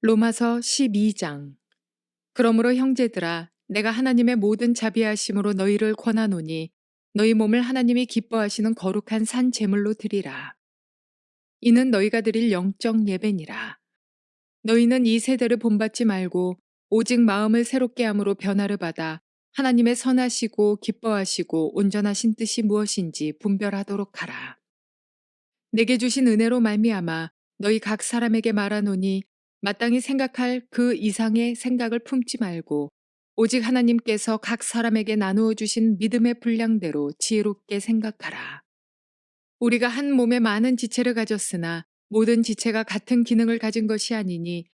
로마서 12장. 그러므로 형제들아, 내가 하나님의 모든 자비하심으로 너희를 권하노니 너희 몸을 하나님이 기뻐하시는 거룩한 산 제물로 드리라. 이는 너희가 드릴 영적 예배니라. 너희는 이 세대를 본받지 말고 오직 마음을 새롭게 함으로 변화를 받아 하나님의 선하시고 기뻐하시고 온전하신 뜻이 무엇인지 분별하도록 하라. 내게 주신 은혜로 말미암아 너희 각 사람에게 말하노니 마땅히 생각할 그 이상의 생각을 품지 말고 오직 하나님께서 각 사람에게 나누어 주신 믿음의 분량대로 지혜롭게 생각하라. 우리가 한 몸에 많은 지체를 가졌으나 모든 지체가 같은 기능을 가진 것이 아니니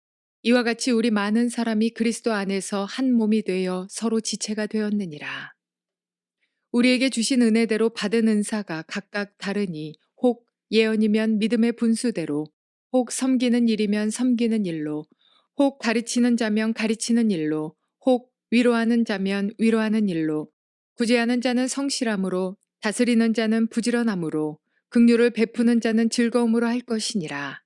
이와 같이 우리 많은 사람이 그리스도 안에서 한 몸이 되어 서로 지체가 되었느니라. 우리에게 주신 은혜대로 받은 은사가 각각 다르니 혹 예언이면 믿음의 분수대로, 혹 섬기는 일이면 섬기는 일로, 혹 가르치는 자면 가르치는 일로, 혹 위로하는 자면 위로하는 일로, 구제하는 자는 성실함으로, 다스리는 자는 부지런함으로, 긍휼을 베푸는 자는 즐거움으로 할 것이니라.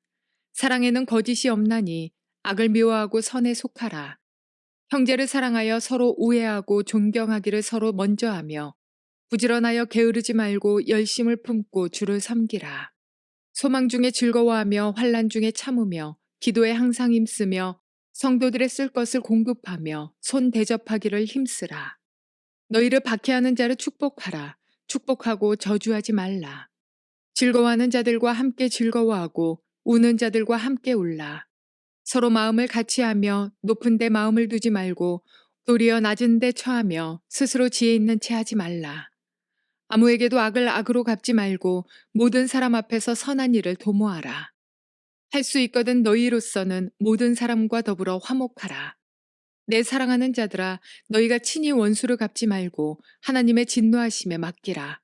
사랑에는 거짓이 없나니 악을 미워하고 선에 속하라. 형제를 사랑하여 서로 우애하고 존경하기를 서로 먼저 하며 부지런하여 게으르지 말고 열심을 품고 주를 섬기라. 소망 중에 즐거워하며 환난 중에 참으며 기도에 항상 힘쓰며 성도들의 쓸 것을 공급하며 손 대접하기를 힘쓰라. 너희를 박해하는 자를 축복하라. 축복하고 저주하지 말라. 즐거워하는 자들과 함께 즐거워하고 우는 자들과 함께 울라. 서로 마음을 같이하며 높은 데 마음을 두지 말고 도리어 낮은 데 처하며 스스로 지혜 있는 채 하지 말라. 아무에게도 악을 악으로 갚지 말고 모든 사람 앞에서 선한 일을 도모하라. 할 수 있거든 너희로서는 모든 사람과 더불어 화목하라. 내 사랑하는 자들아, 너희가 친히 원수를 갚지 말고 하나님의 진노하심에 맡기라.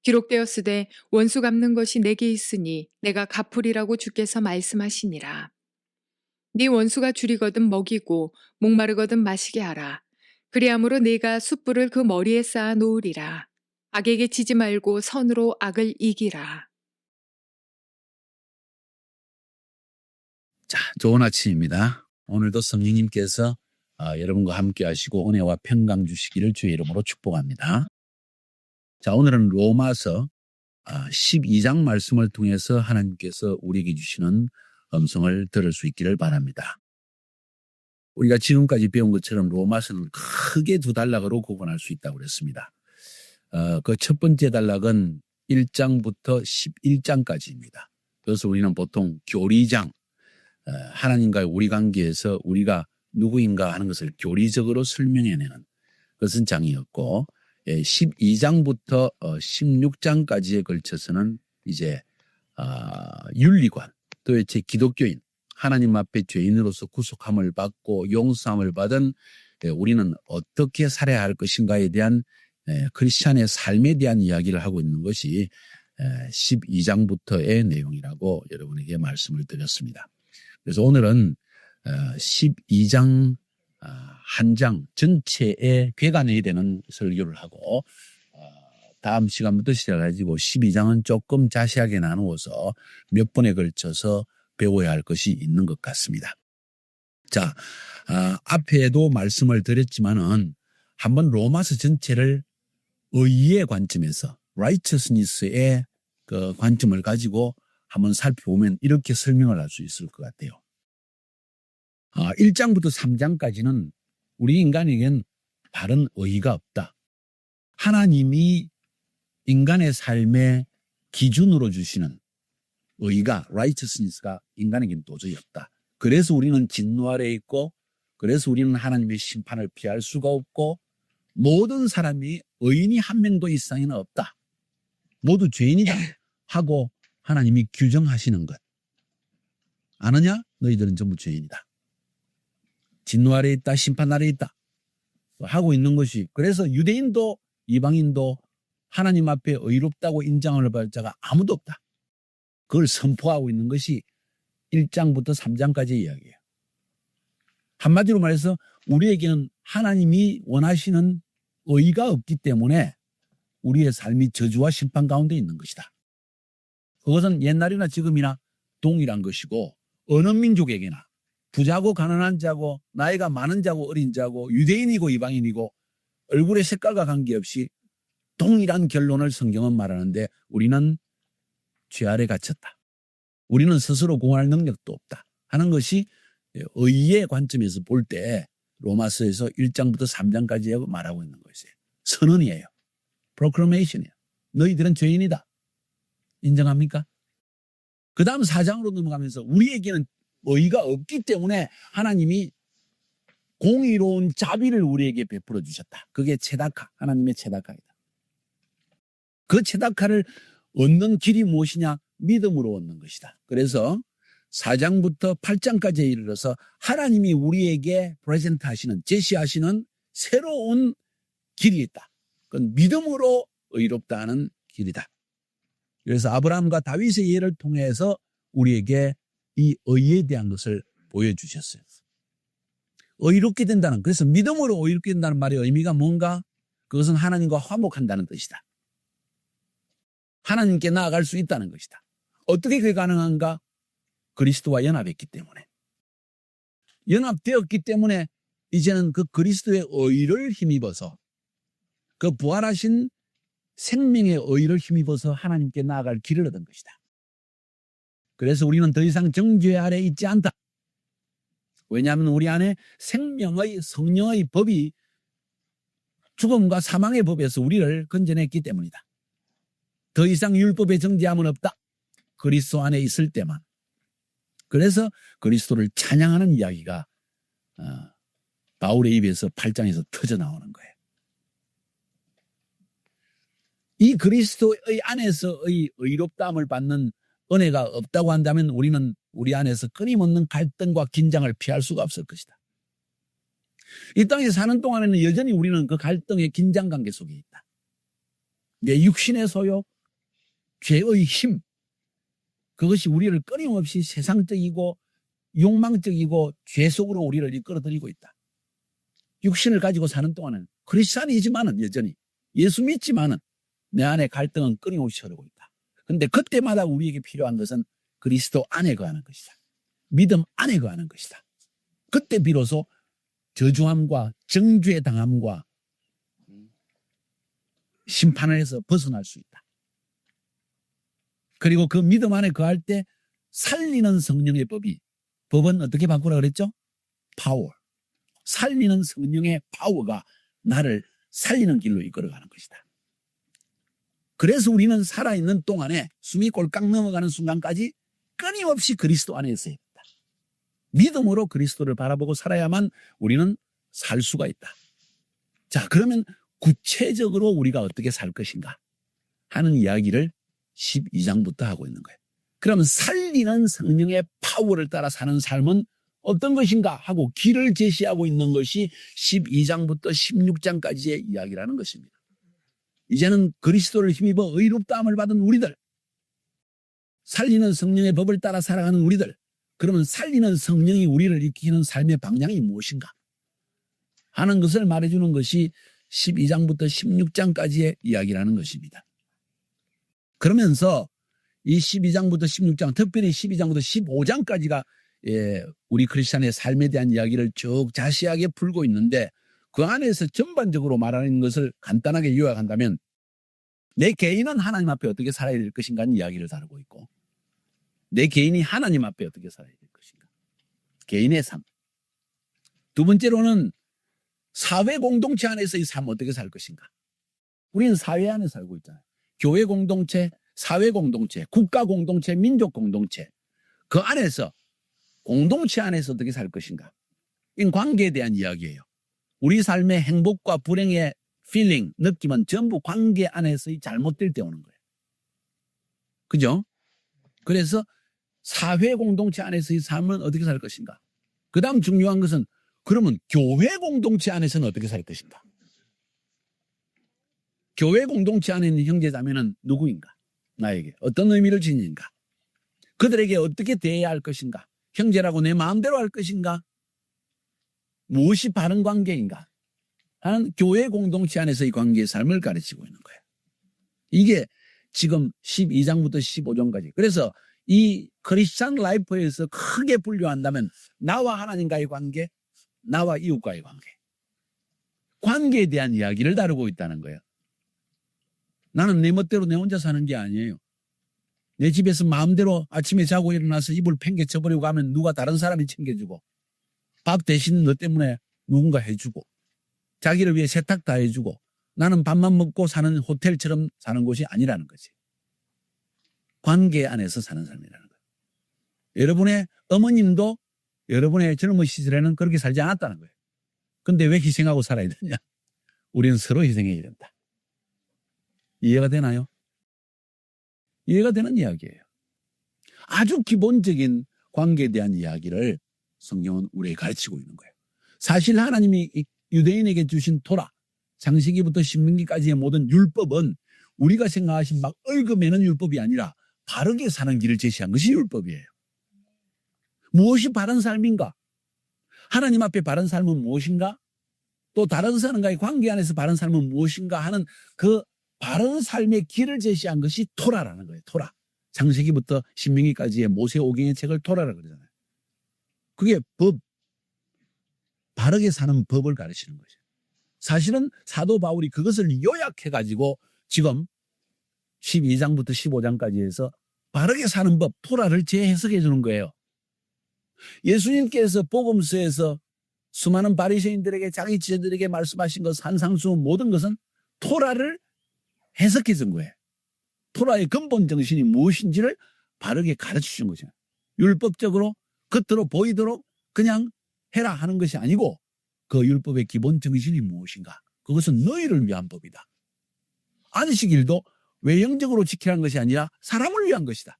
기록되었으되 원수 갚는 것이 내게 있으니 내가 갚으리라고 주께서 말씀하시니라. 네 원수가 줄이거든 먹이고 목마르거든 마시게 하라. 그리함으로 네가 숯불을 그 머리에 쌓아 놓으리라. 악에게 지지 말고 선으로 악을 이기라. 자, 좋은 아침입니다. 오늘도 성령님께서 여러분과 함께 하시고 은혜와 평강 주시기를 주의 이름으로 축복합니다. 자, 오늘은 로마서 12장 말씀을 통해서 하나님께서 우리에게 주시는 음성을 들을 수 있기를 바랍니다. 우리가 지금까지 배운 것처럼 로마서는 크게 두 단락으로 구분할 수 있다고 그랬습니다. 그 첫 번째 단락은 1장부터 11장까지입니다. 그래서 우리는 보통 교리장, 하나님과의 우리 관계에서 우리가 누구인가 하는 것을 교리적으로 설명해내는 그것은 장이었고 12장부터 16장까지에 걸쳐서는 이제 윤리관, 도대체 기독교인, 하나님 앞에 죄인으로서 구속함을 받고 용서함을 받은 우리는 어떻게 살아야 할 것인가에 대한 크리스찬의 삶에 대한 이야기를 하고 있는 것이 12장부터의 내용이라고 여러분에게 말씀을 드렸습니다. 그래서 오늘은 12장 한 장 전체에 괴간해야 되는 설교를 하고 다음 시간부터 시작해가지고 12장은 조금 자세하게 나누어서 몇 번에 걸쳐서 배워야 할 것이 있는 것 같습니다. 자, 앞에도 말씀을 드렸지만은 한번 로마서 전체를 의의 관점에서 righteousness의 그 관점을 가지고 한번 살펴보면 이렇게 설명을 할 수 있을 것 같아요. 1장부터 3장까지는 우리 인간에겐 바른 의의가 없다. 하나님이 인간의 삶의 기준으로 주시는 의의가 righteousness가 인간에겐 도저히 없다. 그래서 우리는 진노 아래에 있고 그래서 우리는 하나님의 심판을 피할 수가 없고 모든 사람이 의인이 한 명도 이 세상에는 없다. 모두 죄인이다 하고 하나님이 규정하시는 것. 아느냐? 너희들은 전부 죄인이다. 진노 아래에 있다. 심판 아래에 있다. 하고 있는 것이 그래서 유대인도 이방인도 하나님 앞에 의롭다고 인정을 받을 자가 아무도 없다. 그걸 선포하고 있는 것이 1장부터 3장까지의 이야기예요. 한마디로 말해서 우리에게는 하나님이 원하시는 의의가 없기 때문에 우리의 삶이 저주와 심판 가운데 있는 것이다. 그것은 옛날이나 지금이나 동일한 것이고 어느 민족에게나 부자고 가난한 자고 나이가 많은 자고 어린 자고 유대인이고 이방인이고 얼굴의 색깔과 관계없이 동일한 결론을 성경은 말하는데 우리는 죄 아래 갇혔다. 우리는 스스로 구원할 능력도 없다 하는 것이 의의 관점에서 볼 때 로마서에서 1장부터 3장까지 말하고 있는 것이에요. 선언이에요. proclamation이에요. 너희들은 죄인이다. 인정합니까? 그 다음 4장으로 넘어가면서 우리에게는 의의가 없기 때문에 하나님이 공의로운 자비를 우리에게 베풀어 주셨다. 그게 체다카, 하나님의 체다카이다. 그 체다카를 얻는 길이 무엇이냐? 믿음으로 얻는 것이다. 그래서 4장부터 8장까지에 이르러서 하나님이 우리에게 프레젠트 하시는, 제시하시는 새로운 길이 있다. 그건 믿음으로 의롭다 하는 길이다. 그래서 아브라함과 다윗의 예를 통해서 우리에게 이 의에 대한 것을 보여주셨어요. 의롭게 된다는, 그래서 믿음으로 의롭게 된다는 말의 의미가 뭔가? 그것은 하나님과 화목한다는 뜻이다. 하나님께 나아갈 수 있다는 것이다. 어떻게 그게 가능한가? 그리스도와 연합했기 때문에. 연합되었기 때문에 이제는 그 그리스도의 의를 힘입어서 그 부활하신 생명의 의를 힘입어서 하나님께 나아갈 길을 얻은 것이다. 그래서 우리는 더 이상 정죄 아래 있지 않다. 왜냐하면 우리 안에 생명의 성령의 법이 죽음과 사망의 법에서 우리를 건져냈기 때문이다. 더 이상 율법의 정죄함은 없다. 그리스도 안에 있을 때만. 그래서 그리스도를 찬양하는 이야기가 바울의 입에서 8장에서 터져 나오는 거예요. 이 그리스도의 안에서의 의롭다함을 받는 은혜가 없다고 한다면 우리는 우리 안에서 끊임없는 갈등과 긴장을 피할 수가 없을 것이다. 이 땅에 사는 동안에는 여전히 우리는 그 갈등의 긴장 관계 속에 있다. 내 육신의 소욕, 죄의 힘, 그것이 우리를 끊임없이 세상적이고 욕망적이고 죄 속으로 우리를 이끌어들이고 있다. 육신을 가지고 사는 동안은 크리스찬이지만은 여전히 예수 믿지만은 내 안에 갈등은 끊임없이 흐르고 있다. 그런데 그때마다 우리에게 필요한 것은 그리스도 안에 거하는 것이다. 믿음 안에 거하는 것이다. 그때 비로소 저주함과 정죄 당함과 심판에서 벗어날 수 있다. 그리고 그 믿음 안에 거할 때 살리는 성령의 법은 어떻게 바꾸라 그랬죠? 파워. 살리는 성령의 파워가 나를 살리는 길로 이끌어가는 것이다. 그래서 우리는 살아있는 동안에 숨이 꼴깍 넘어가는 순간까지 끊임없이 그리스도 안에 있어야 된다. 믿음으로 그리스도를 바라보고 살아야만 우리는 살 수가 있다. 자, 그러면 구체적으로 우리가 어떻게 살 것인가 하는 이야기를 12장부터 하고 있는 거예요. 그러면 살리는 성령의 파워를 따라 사는 삶은 어떤 것인가 하고 길을 제시하고 있는 것이 12장부터 16장까지의 이야기라는 것입니다. 이제는 그리스도를 힘입어 의롭다함을 받은 우리들, 살리는 성령의 법을 따라 살아가는 우리들, 그러면 살리는 성령이 우리를 이끄는 삶의 방향이 무엇인가 하는 것을 말해주는 것이 12장부터 16장까지의 이야기라는 것입니다. 그러면서 이 12장부터 16장, 특별히 12장부터 15장까지가 우리 크리스찬의 삶에 대한 이야기를 쭉 자세하게 풀고 있는데 그 안에서 전반적으로 말하는 것을 간단하게 요약한다면 내 개인은 하나님 앞에 어떻게 살아야 될 것인가 하는 이야기를 다루고 있고 내 개인이 하나님 앞에 어떻게 살아야 될 것인가. 개인의 삶. 두 번째로는 사회 공동체 안에서의 삶 어떻게 살 것인가. 우리는 사회 안에 살고 있잖아요. 교회 공동체, 사회 공동체, 국가 공동체, 민족 공동체. 그 안에서 공동체 안에서 어떻게 살 것인가. 이 관계에 대한 이야기예요. 우리 삶의 행복과 불행의 feeling, 느낌은 전부 관계 안에서의 잘못될 때 오는 거예요. 그죠? 그래서 사회 공동체 안에서의 삶은 어떻게 살 것인가. 그 다음 중요한 것은 그러면 교회 공동체 안에서는 어떻게 살 것인가. 교회 공동체 안에 있는 형제자매는 누구인가? 나에게 어떤 의미를 지니는가? 그들에게 어떻게 대해야 할 것인가? 형제라고 내 마음대로 할 것인가? 무엇이 바른 관계인가? 하는 교회 공동체 안에서의 관계의 삶을 가르치고 있는 거예요. 이게 지금 12장부터 15장까지. 그래서 이 크리스찬 라이프에서 크게 분류한다면 나와 하나님과의 관계, 나와 이웃과의 관계. 관계에 대한 이야기를 다루고 있다는 거예요. 나는 내 멋대로 내 혼자 사는 게 아니에요. 내 집에서 마음대로 아침에 자고 일어나서 이불 팽개쳐버리고 가면 누가 다른 사람이 챙겨주고 밥 대신 너 때문에 누군가 해주고 자기를 위해 세탁 다 해주고 나는 밥만 먹고 사는 호텔처럼 사는 곳이 아니라는 거지. 관계 안에서 사는 삶이라는 거예요. 여러분의 어머님도 여러분의 젊은 시절에는 그렇게 살지 않았다는 거예요. 근데 왜 희생하고 살아야 되냐? 우리는 서로 희생해야 된다. 이해가 되나요? 이해가 되는 이야기예요. 아주 기본적인 관계에 대한 이야기를 성경은 우리에게 가르치고 있는 거예요. 사실 하나님이 유대인에게 주신 토라, 창세기부터 신명기까지의 모든 율법은 우리가 생각하신 막 얽어매는 율법이 아니라 바르게 사는 길을 제시한 것이 율법이에요. 무엇이 바른 삶인가? 하나님 앞에 바른 삶은 무엇인가? 또 다른 사람과의 관계 안에서 바른 삶은 무엇인가 하는 그 바른 삶의 길을 제시한 것이 토라라는 거예요. 토라. 창세기부터 신명기까지의 모세 오경의 책을 토라라고 그러잖아요. 그게 법, 바르게 사는 법을 가르치는 거죠. 사실은 사도 바울이 그것을 요약해가지고 지금 12장부터 15장까지 해서 바르게 사는 법, 토라를 재해석해 주는 거예요. 예수님께서 복음서에서 수많은 바리새인들에게 자기 지체들에게 말씀하신 것, 산상수 모든 것은 토라를 해석해 준 거예요. 토라의 근본 정신이 무엇인지를 바르게 가르쳐 준 거죠. 율법적으로 겉으로 보이도록 그냥 해라 하는 것이 아니고 그 율법의 기본 정신이 무엇인가? 그것은 너희를 위한 법이다. 안식일도 외형적으로 지키라는 것이 아니라 사람을 위한 것이다.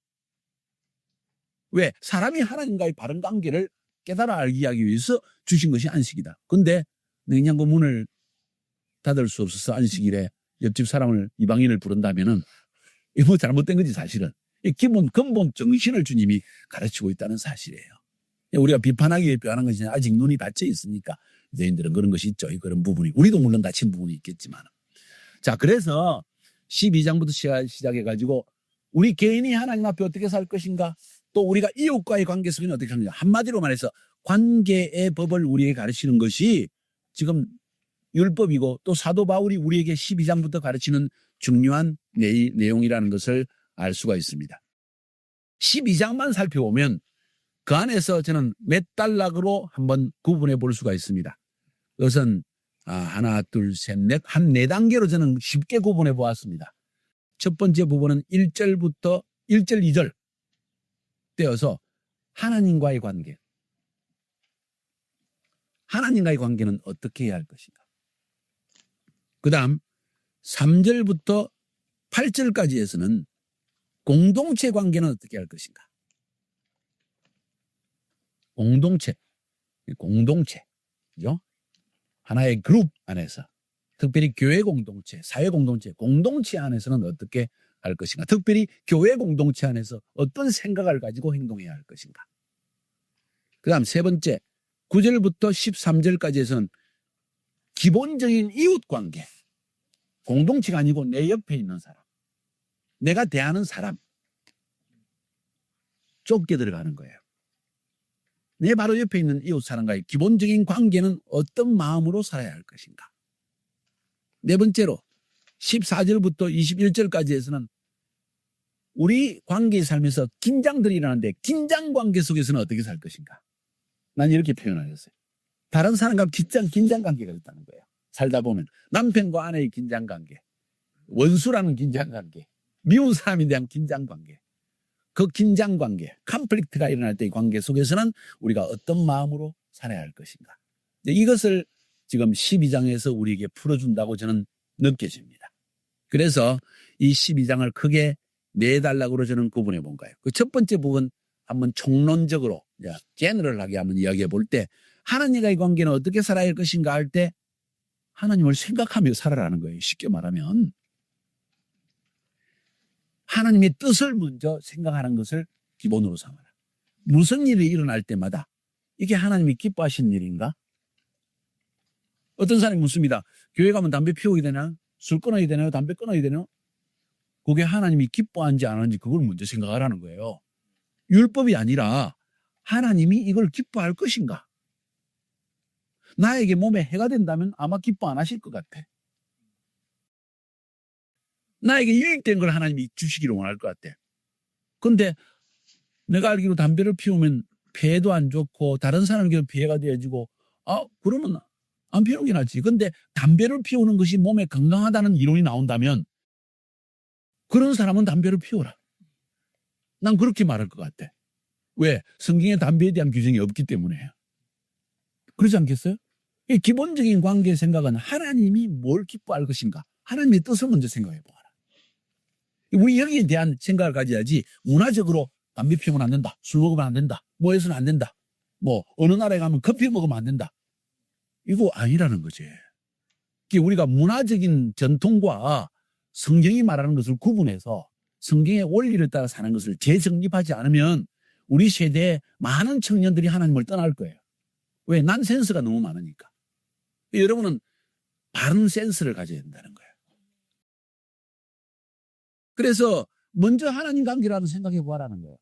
왜? 사람이 하나님과의 바른 관계를 깨달아 알기 하기 위해서 주신 것이 안식이다. 근데 냉장고 문을 닫을 수 없어서 안식일에 옆집 사람을 이방인을 부른다면은 이거 뭐 잘못된 거지 사실은. 이 기본 근본 정신을 주님이 가르치고 있다는 사실이에요. 우리가 비판하기 위해 표현하는 것이 아직 눈이 닫혀 있으니까 유대인들은 그런 것이 있죠. 그런 부분이. 우리도 물론 닫힌 부분이 있겠지만. 자, 그래서 12장부터 시작해가지고 우리 개인이 하나님 앞에 어떻게 살 것인가, 또 우리가 이웃과의 관계 속에는 어떻게 하는가. 한마디로 말해서 관계의 법을 우리에게 가르치는 것이 지금 율법이고 또 사도 바울이 우리에게 12장부터 가르치는 중요한 내용이라는 것을 알 수가 있습니다. 12장만 살펴보면 그 안에서 저는 몇 단락으로 한번 구분해 볼 수가 있습니다. 그것은 하나, 둘, 셋, 넷, 한 4단계로 저는 쉽게 구분해 보았습니다. 첫 번째 부분은 1절부터 1절, 2절 떼어서 하나님과의 관계. 하나님과의 관계는 어떻게 해야 할 것인가. 그 다음 3절부터 8절까지에서는 공동체 관계는 어떻게 할 것인가. 공동체, 그죠? 하나의 그룹 안에서, 특별히 교회 공동체, 사회 공동체 안에서는 어떻게 할 것인가. 특별히 교회 공동체 안에서 어떤 생각을 가지고 행동해야 할 것인가. 그 다음 세 번째, 9절부터 13절까지에서는 기본적인 이웃 관계, 공동체가 아니고 내 옆에 있는 사람, 내가 대하는 사람, 좁게 들어가는 거예요. 내 바로 옆에 있는 이웃 사람과의 기본적인 관계는 어떤 마음으로 살아야 할 것인가. 네 번째로 14절부터 21절까지에서는 우리 관계의 삶에서 긴장들이 일어나는데 긴장 관계 속에서는 어떻게 살 것인가. 난 이렇게 표현하겠어요. 다른 사람과 긴장 관계가 있다는 거예요. 살다 보면 남편과 아내의 긴장 관계, 원수라는 긴장 관계, 미운 사람에 대한 긴장 관계, 그 긴장 관계, 컨플릭트가 일어날 때의 관계 속에서는 우리가 어떤 마음으로 살아야 할 것인가. 이것을 지금 12장에서 우리에게 풀어준다고 저는 느껴집니다. 그래서 이 12장을 크게 4단락으로 저는 구분해 본 거예요. 그 첫 번째 부분 한번 총론적으로 제너럴하게 한번 이야기해 볼 때 하나님과의 관계는 어떻게 살아야 할 것인가 할 때 하나님을 생각하며 살아라는 거예요. 쉽게 말하면 하나님의 뜻을 먼저 생각하는 것을 기본으로 삼아라. 무슨 일이 일어날 때마다 이게 하나님이 기뻐하시는 일인가? 어떤 사람이 묻습니다. 교회 가면 담배 피우게 되나? 술 끊어야 되나요? 담배 끊어야 되나요? 그게 하나님이 기뻐하는지 안 하는지 그걸 먼저 생각하라는 거예요. 율법이 아니라 하나님이 이걸 기뻐할 것인가? 나에게 몸에 해가 된다면 아마 기뻐 안 하실 것 같아. 나에게 유익된 걸 하나님이 주시기를 원할 것 같아. 근데 내가 알기로 담배를 피우면 폐에도 안 좋고 다른 사람에게도 피해가 되어지고 그러면 안 피우는 게 낫지. 근데 담배를 피우는 것이 몸에 건강하다는 이론이 나온다면 그런 사람은 담배를 피워라. 난 그렇게 말할 것 같아. 왜? 성경에 담배에 대한 규정이 없기 때문에. 그렇지 않겠어요? 이 기본적인 관계의 생각은 하나님이 뭘 기뻐할 것인가? 하나님의 뜻을 먼저 생각해 보아라. 우리 여기에 대한 생각을 가져야지 문화적으로 담배 피우면 안 된다. 술 먹으면 안 된다. 뭐 해서는 안 된다. 뭐 어느 나라에 가면 커피 먹으면 안 된다. 이거 아니라는 거지. 우리가 문화적인 전통과 성경이 말하는 것을 구분해서 성경의 원리를 따라 사는 것을 재정립하지 않으면 우리 세대에 많은 청년들이 하나님을 떠날 거예요. 왜? 난 센스가 너무 많으니까. 여러분은 바른 센스를 가져야 된다는 거예요. 그래서 먼저 하나님 관계라는 생각해 보라는 거예요.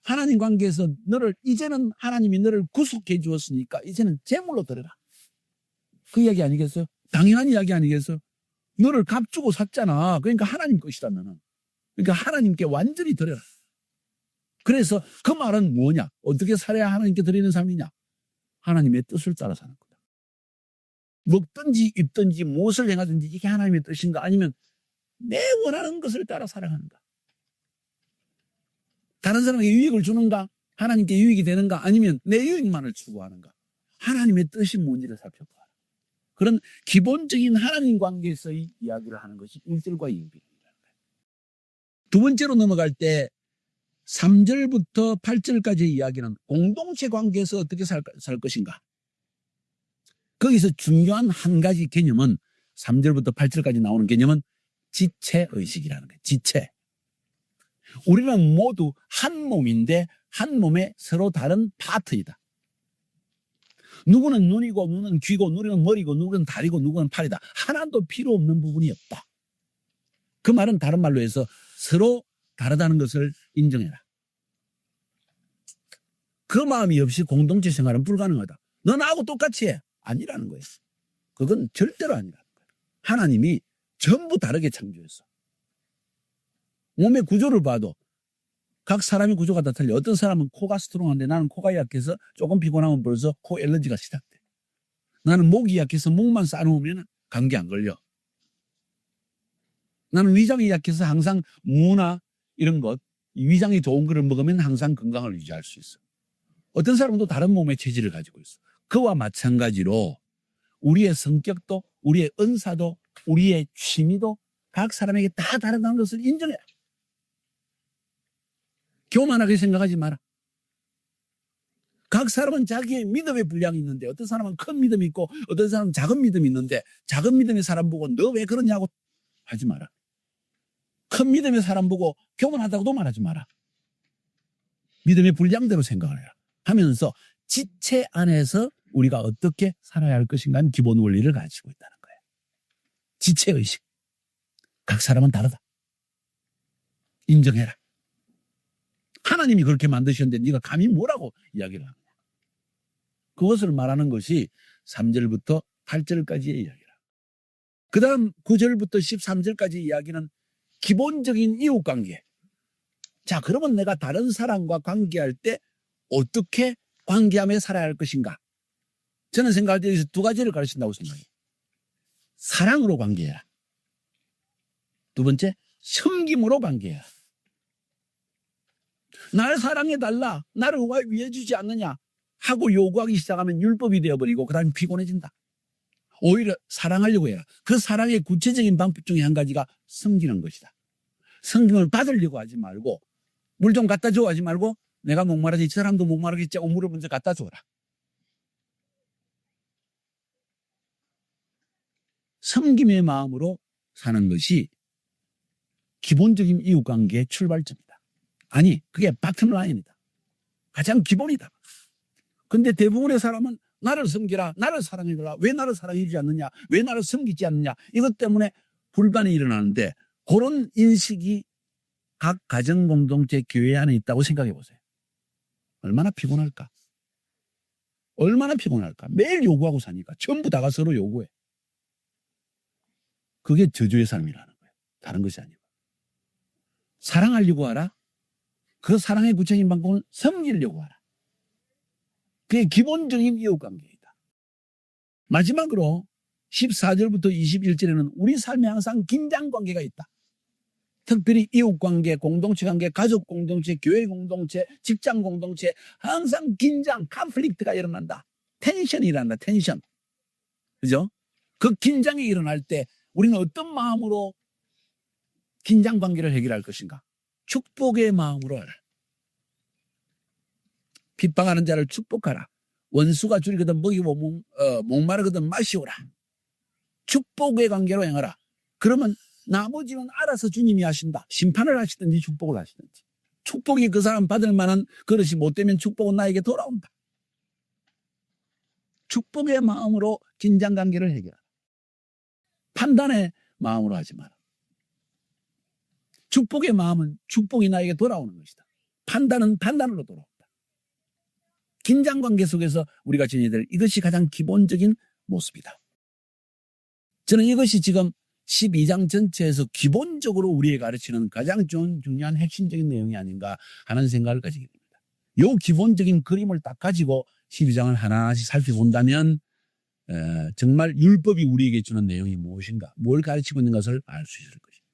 하나님 관계에서 이제는 하나님이 너를 구속해 주었으니까 이제는 제물로 드려라. 그 이야기 아니겠어요? 당연한 이야기 아니겠어요? 너를 값주고 샀잖아. 그러니까 하나님 것이다 너는. 그러니까 하나님께 완전히 드려라. 그래서 그 말은 뭐냐? 어떻게 살아야 하나님께 드리는 삶이냐? 하나님의 뜻을 따라 사는 거다. 먹든지 입든지 무엇을 행하든지 이게 하나님의 뜻인가? 아니면 내 원하는 것을 따라 살아가는가? 다른 사람에게 유익을 주는가? 하나님께 유익이 되는가? 아니면 내 유익만을 추구하는가? 하나님의 뜻이 뭔지를 살펴봐. 그런 기본적인 하나님 관계에서의 이야기를 하는 것이 1절과 2절입니다. 두 번째로 넘어갈 때 3절부터 8절까지의 이야기는 공동체 관계에서 어떻게 살 것인가? 거기서 중요한 한 가지 개념은 3절부터 8절까지 나오는 개념은 지체의식이라는 거예요. 지체. 우리는 모두 한 몸인데 한 몸에 서로 다른 파트이다. 누구는 눈이고 누구는 귀고 누구는 머리고 누구는 다리고 누구는 팔이다. 하나도 필요 없는 부분이 없다. 그 말은 다른 말로 해서 서로 다르다는 것을 인정해라. 그 마음이 없이 공동체 생활은 불가능하다. 너 나하고 똑같이 해. 아니라는 거예요. 그건 절대로 아니라는 거예요. 하나님이 전부 다르게 창조했어. 몸의 구조를 봐도 각 사람의 구조가 다 틀려. 어떤 사람은 코가 스트롱한데 나는 코가 약해서 조금 피곤하면 벌써 코 엘러지가 시작돼. 나는 목이 약해서 목만 싸놓으면 감기 안 걸려. 나는 위장이 약해서 항상 무나 이런 것, 위장이 좋은 거를 먹으면 항상 건강을 유지할 수 있어. 어떤 사람도 다른 몸의 체질을 가지고 있어. 그와 마찬가지로 우리의 성격도 우리의 은사도 우리의 취미도 각 사람에게 다 다르다는 것을 인정해라. 교만하게 생각하지 마라. 각 사람은 자기의 믿음의 분량이 있는데 어떤 사람은 큰 믿음이 있고 어떤 사람은 작은 믿음이 있는데 작은 믿음의 사람 보고 너 왜 그러냐고 하지 마라. 큰 믿음의 사람 보고 교만하다고도 말하지 마라. 믿음의 분량대로 생각을 해라. 하면서 지체 안에서 우리가 어떻게 살아야 할 것인가 하는 기본 원리를 가지고 있다는 거예요. 지체의식. 각 사람은 다르다. 인정해라. 하나님이 그렇게 만드셨는데 네가 감히 뭐라고 이야기를 하느냐. 그것을 말하는 것이 3절부터 8절까지의 이야기라. 그 다음 9절부터 13절까지 이야기는 기본적인 이웃관계. 자, 그러면 내가 다른 사람과 관계할 때 어떻게 관계하며 살아야 할 것인가? 저는 생각할 때 여기서 두 가지를 가르친다고 생각해요. 사랑으로 관계해라. 두 번째, 섬김으로 관계해라. 날 사랑해달라, 나를 왜 위해주지 않느냐 하고 요구하기 시작하면 율법이 되어버리고 그 다음에 피곤해진다. 오히려 사랑하려고 해라. 그 사랑의 구체적인 방법 중에 한 가지가 섬기는 것이다. 섬김을 받으려고 하지 말고 물 좀 갖다 줘 하지 말고 내가 목마르지 이 사람도 목마르겠지 하고 물을 먼저 갖다 줘라. 섬김의 마음으로 사는 것이 기본적인 이웃관계의 출발점이다. 아니, 그게 바텀라인이다. 가장 기본이다. 근데 대부분의 사람은 나를 섬기라, 나를 사랑해라, 왜 나를 사랑해주지 않느냐, 왜 나를 섬기지 않느냐, 이것 때문에 불만이 일어나는데 그런 인식이 각 가정 공동체 교회 안에 있다고 생각해 보세요. 얼마나 피곤할까? 얼마나 피곤할까? 매일 요구하고 사니까 전부 다가 서로 요구해. 그게 저주의 삶이라는 거예요. 다른 것이 아니고. 사랑하려고 하라. 그 사랑의 구체적인 방법은 섬기려고 하라. 그게 기본적인 이웃관계이다. 마지막으로 14절부터 21절에는 우리 삶에 항상 긴장관계가 있다. 특별히 이웃관계, 공동체관계, 가족공동체, 교회공동체, 직장공동체 항상 긴장, 컨플릭트가 일어난다. 텐션이 일어난다. 텐션. 그죠? 그 긴장이 일어날 때 우리는 어떤 마음으로 긴장관계를 해결할 것인가? 축복의 마음으로 하라. 핍박하는 자를 축복하라. 원수가 줄이거든 먹이고 목마르거든 마시오라. 축복의 관계로 행하라. 그러면 나머지는 알아서 주님이 하신다. 심판을 하시든지 축복을 하시든지. 축복이 그 사람 받을 만한 그릇이 못 되면 축복은 나에게 돌아온다. 축복의 마음으로 긴장관계를 해결하라. 판단의 마음으로 하지 마라. 축복의 마음은 축복이 나에게 돌아오는 것이다. 판단은 판단으로 돌아온다. 긴장관계 속에서 우리가 지내야 될 이것이 가장 기본적인 모습이다. 저는 이것이 지금 12장 전체에서 기본적으로 우리에게 가르치는 가장 중요한 핵심적인 내용이 아닌가 하는 생각을 가지게 됩니다. 이 기본적인 그림을 딱 가지고 12장을 하나씩 살펴본다면 정말 율법이 우리에게 주는 내용이 무엇인가, 뭘 가르치고 있는 것을 알 수 있을 것입니다.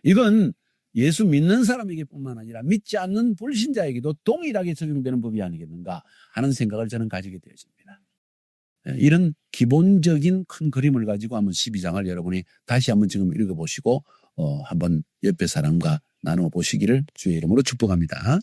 이건 예수 믿는 사람에게 뿐만 아니라 믿지 않는 불신자에게도 동일하게 적용되는 법이 아니겠는가 하는 생각을 저는 가지게 되어집니다. 이런 기본적인 큰 그림을 가지고 한번 12장을 여러분이 다시 한번 지금 읽어보시고 한번 옆에 사람과 나눠 보시기를 주의 이름으로 축복합니다.